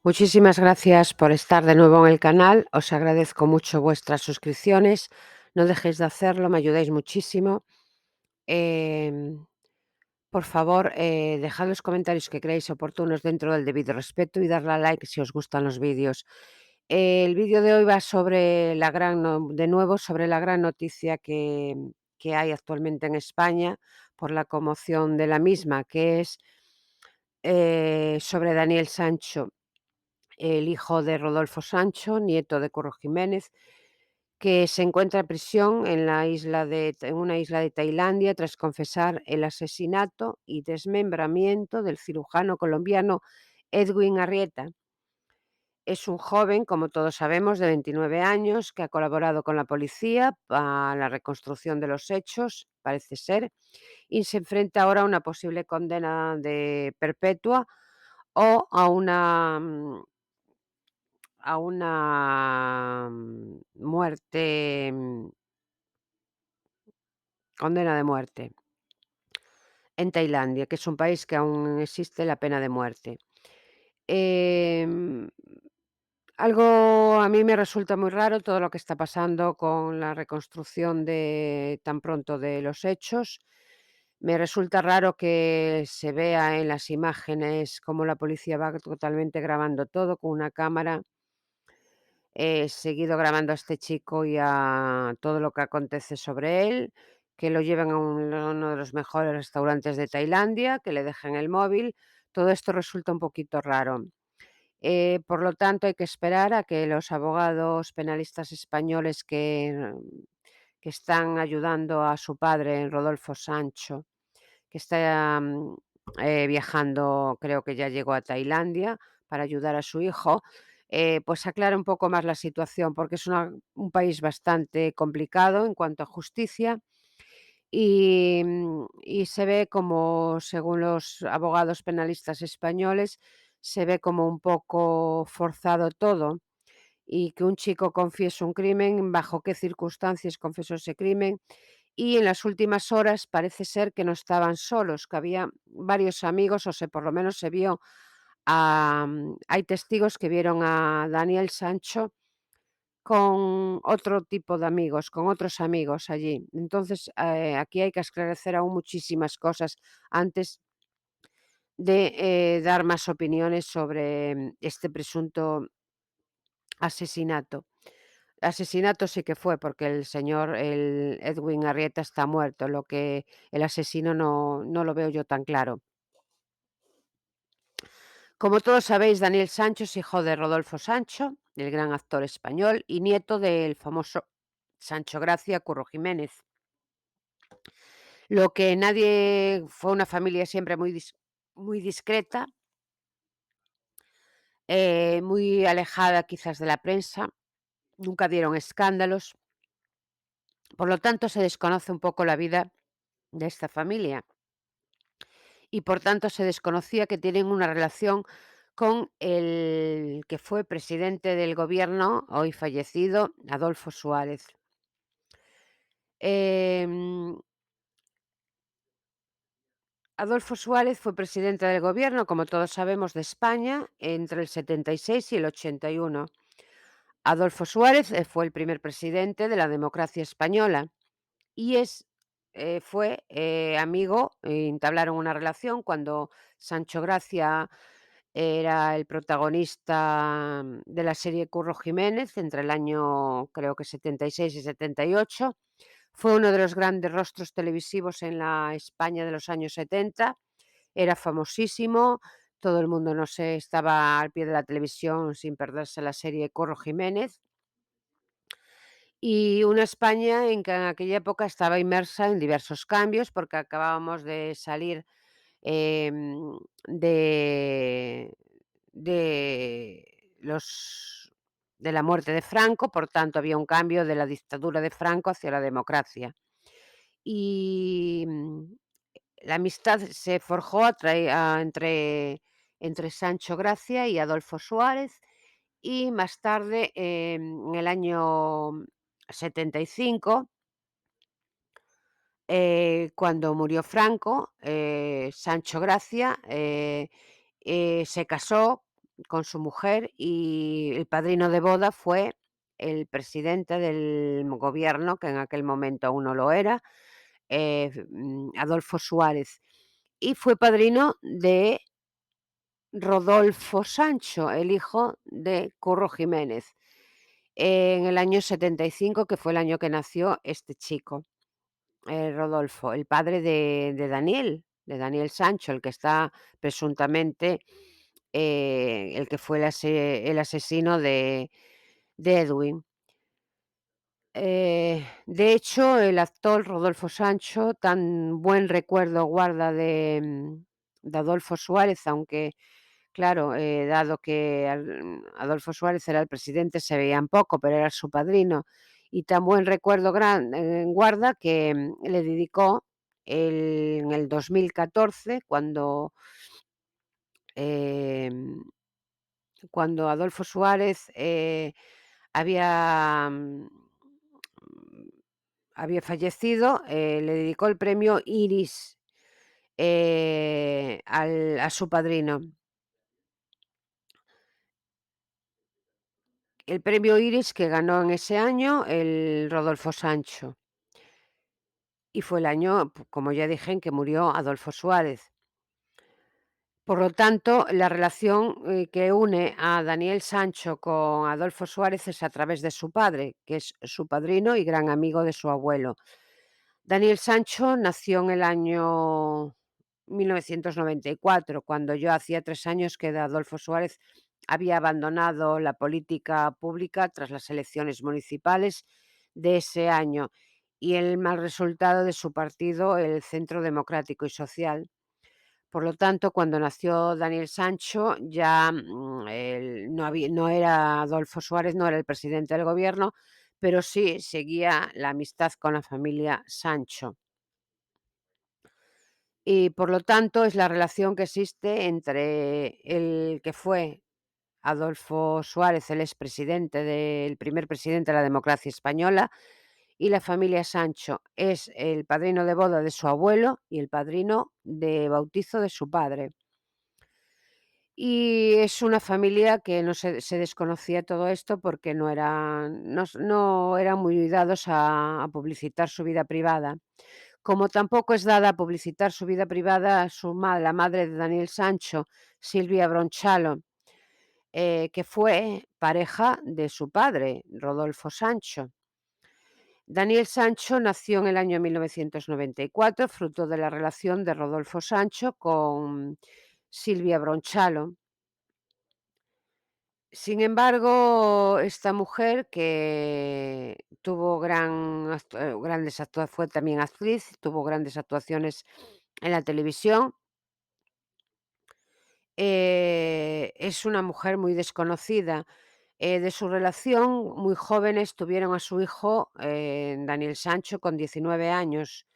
Muchísimas gracias por estar de nuevo en el canal. Os agradezco mucho vuestras suscripciones. No dejéis de hacerlo, me ayudáis muchísimo. Em, por favor, dejad los comentarios que creáis oportunos dentro del debido respeto y darle a like si os gustan los vídeos. El vídeo de hoy va sobre de nuevo sobre la gran noticia que hay actualmente en España por la conmoción de la misma, que es sobre Daniel Sancho, el hijo de Rodolfo Sancho, nieto de Curro Jiménez, que se encuentra en prisión en una isla de Tailandia tras confesar el asesinato y desmembramiento del cirujano colombiano Edwin Arrieta. Es un joven, como todos sabemos, de 29 años, que ha colaborado con la policía para la reconstrucción de los hechos, parece ser, y se enfrenta ahora a una posible condena de perpetua o a una muerte, condena de muerte en Tailandia, que es un país que aún existe la pena de muerte. Em, Algo a mí me resulta muy raro todo lo que está pasando con la reconstrucción de tan pronto de los hechos. Me resulta raro que se vea en las imágenes cómo la policía va totalmente grabando todo con una cámara. Seguido grabando a este chico y a todo lo que acontece sobre él, que lo lleven a uno de los mejores restaurantes de Tailandia, que le dejen el móvil. Todo esto resulta un poquito raro. Por lo tanto, hay que esperar a que los abogados penalistas españoles que están ayudando a su padre, Rodolfo Sancho, que está viajando, creo que ya llegó a Tailandia para ayudar a su hijo, pues aclara un poco más la situación, porque es un país bastante complicado en cuanto a justicia y se ve como, según los abogados penalistas españoles, se ve como un poco forzado todo y que un chico confiese un crimen, bajo qué circunstancias confesó ese crimen, y en las últimas horas parece ser que no estaban solos, que había varios amigos, o sea, por lo menos se vio hay testigos que vieron a Daniel Sancho con otro tipo de amigos, con otros amigos allí. Entonces, aquí hay que esclarecer aún muchísimas cosas antes de, dar más opiniones sobre este presunto asesinato. Asesinato sí que fue, porque el Edwin Arrieta está muerto, lo que el asesino no lo veo yo tan claro. Como todos sabéis, Daniel Sancho es hijo de Rodolfo Sancho, el gran actor español, y nieto del famoso Sancho Gracia Curro Jiménez. Lo que nadie fue una familia siempre muy discreta, muy alejada quizás de la prensa, nunca dieron escándalos, por lo tanto se desconoce un poco la vida de esta familia. Y por tanto se desconocía que tienen una relación con el que fue presidente del gobierno, hoy fallecido, Adolfo Suárez. Em, Adolfo Suárez fue presidente del gobierno, como todos sabemos, de España entre el 76 y el 81. Adolfo Suárez fue el primer presidente de la democracia española y fue amigo, entablaron una relación cuando Sancho Gracia era el protagonista de la serie Curro Jiménez entre el año, creo que 76 y 78. Fue uno de los grandes rostros televisivos en la España de los años 70. Era famosísimo, todo el mundo, no sé, estaba al pie de la televisión sin perderse la serie Curro Jiménez. Y una España en que en aquella época estaba inmersa en diversos cambios, porque acabábamos de salir de los de la muerte de Franco, por tanto, había un cambio de la dictadura de Franco hacia la democracia. Y, la amistad se forjó entre Sancho Gracia y Adolfo Suárez, y más tarde, en el año 75, cuando murió Franco, Sancho Gracia, se casó con su mujer y el padrino de boda fue el presidente del gobierno, que en aquel momento aún no lo era, Adolfo Suárez, y fue padrino de Rodolfo Sancho, el hijo de Curro Jiménez, en el año 75, que fue el año que nació este chico, Rodolfo, el padre de Daniel Sancho, el que está presuntamente, el que fue el asesino de Edwin. De hecho, el actor Rodolfo Sancho tan buen recuerdo guarda de Adolfo Suárez, aunque claro, dado que Adolfo Suárez era el presidente, se veían poco, pero era su padrino, y tan buen recuerdo guarda que, le dedicó en el 2014, em, cuando Adolfo Suárez, había, había fallecido, le dedicó el premio Iris, a su padrino. El premio Iris que ganó en ese año el Rodolfo Sancho. Y fue el año, como ya dije, en que murió Adolfo Suárez. Por lo tanto, la relación, que une a Daniel Sancho con Adolfo Suárez es a través de su padre, que es su padrino y gran amigo de su abuelo. Daniel Sancho nació en el año 1994, cuando yo hacía 3 años que Adolfo Suárez había abandonado la política pública tras las elecciones municipales de ese año y el mal resultado de su partido, el Centro Democrático y Social. Por lo tanto, cuando nació Daniel Sancho, ya no era Adolfo Suárez, no era el presidente del gobierno, pero sí seguía la amistad con la familia Sancho. Y por lo tanto, es la relación que existe entre el que fue Adolfo Suárez, el expresidente del primer presidente de la democracia española, y la familia Sancho. Es el padrino de boda de su abuelo y el padrino de bautizo de su padre. Y es una familia que se desconocía todo esto porque no eran muy dados a publicitar su vida privada. Como tampoco es dada a publicitar su vida privada la madre de Daniel Sancho, Silvia Bronchalo, que fue pareja de su padre, Rodolfo Sancho. Daniel Sancho nació en el año 1994, fruto de la relación de Rodolfo Sancho con Silvia Bronchalo. Sin embargo, esta mujer que tuvo fue también actriz, tuvo grandes actuaciones en la televisión. Es una mujer muy desconocida. De su relación, muy jóvenes tuvieron a su hijo, Daniel Sancho, con 19 años.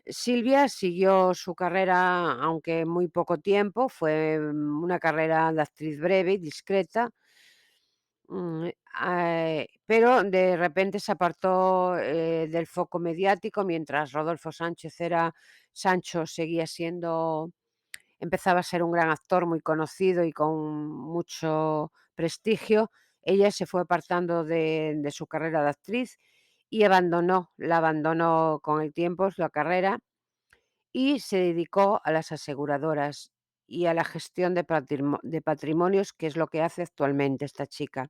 Silvia siguió su carrera, aunque muy poco tiempo, fue una carrera de actriz breve y discreta. Pero de repente se apartó, del foco mediático mientras Sancho seguía siendo empezaba a ser un gran actor muy conocido y con mucho prestigio. Ella se fue apartando de su carrera de actriz y la abandonó con el tiempo, la carrera, y se dedicó a las aseguradoras y a la gestión de patrimonios, que es lo que hace actualmente esta chica.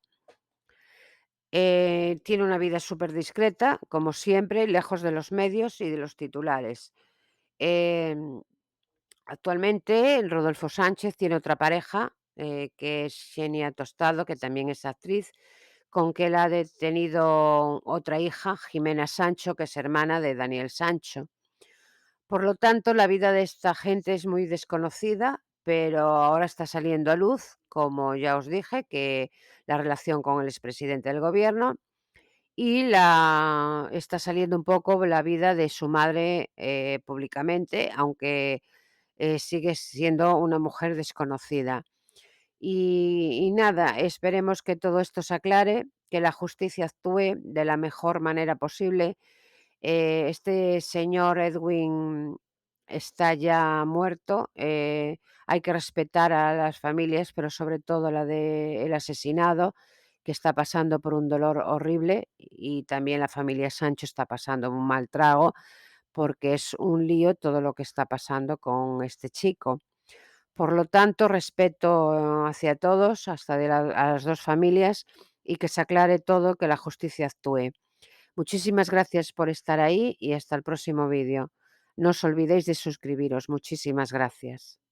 Tiene una vida súper discreta, como siempre, lejos de los medios y de los titulares. Em, Actualmente, Rodolfo Sánchez tiene otra pareja, que es Xenia Tostado, que también es actriz, con que él ha tenido otra hija, Jimena Sancho, que es hermana de Daniel Sancho. Por lo tanto, la vida de esta gente es muy desconocida, pero ahora está saliendo a luz, como ya os dije, que la relación con el expresidente del gobierno y está saliendo un poco la vida de su madre, públicamente, aunque, sigue siendo una mujer desconocida. Y nada, esperemos que todo esto se aclare, que la justicia actúe de la mejor manera posible. Este señor Edwin está ya muerto. Hay que respetar a las familias, pero sobre todo la del asesinado, que está pasando por un dolor horrible, y también la familia Sancho está pasando un mal trago, porque es un lío todo lo que está pasando con este chico. Por lo tanto, respeto hacia todos, hasta de a las 2 familias, y que se aclare todo, que la justicia actúe. Muchísimas gracias por estar ahí y hasta el próximo vídeo. No os olvidéis de suscribiros. Muchísimas gracias.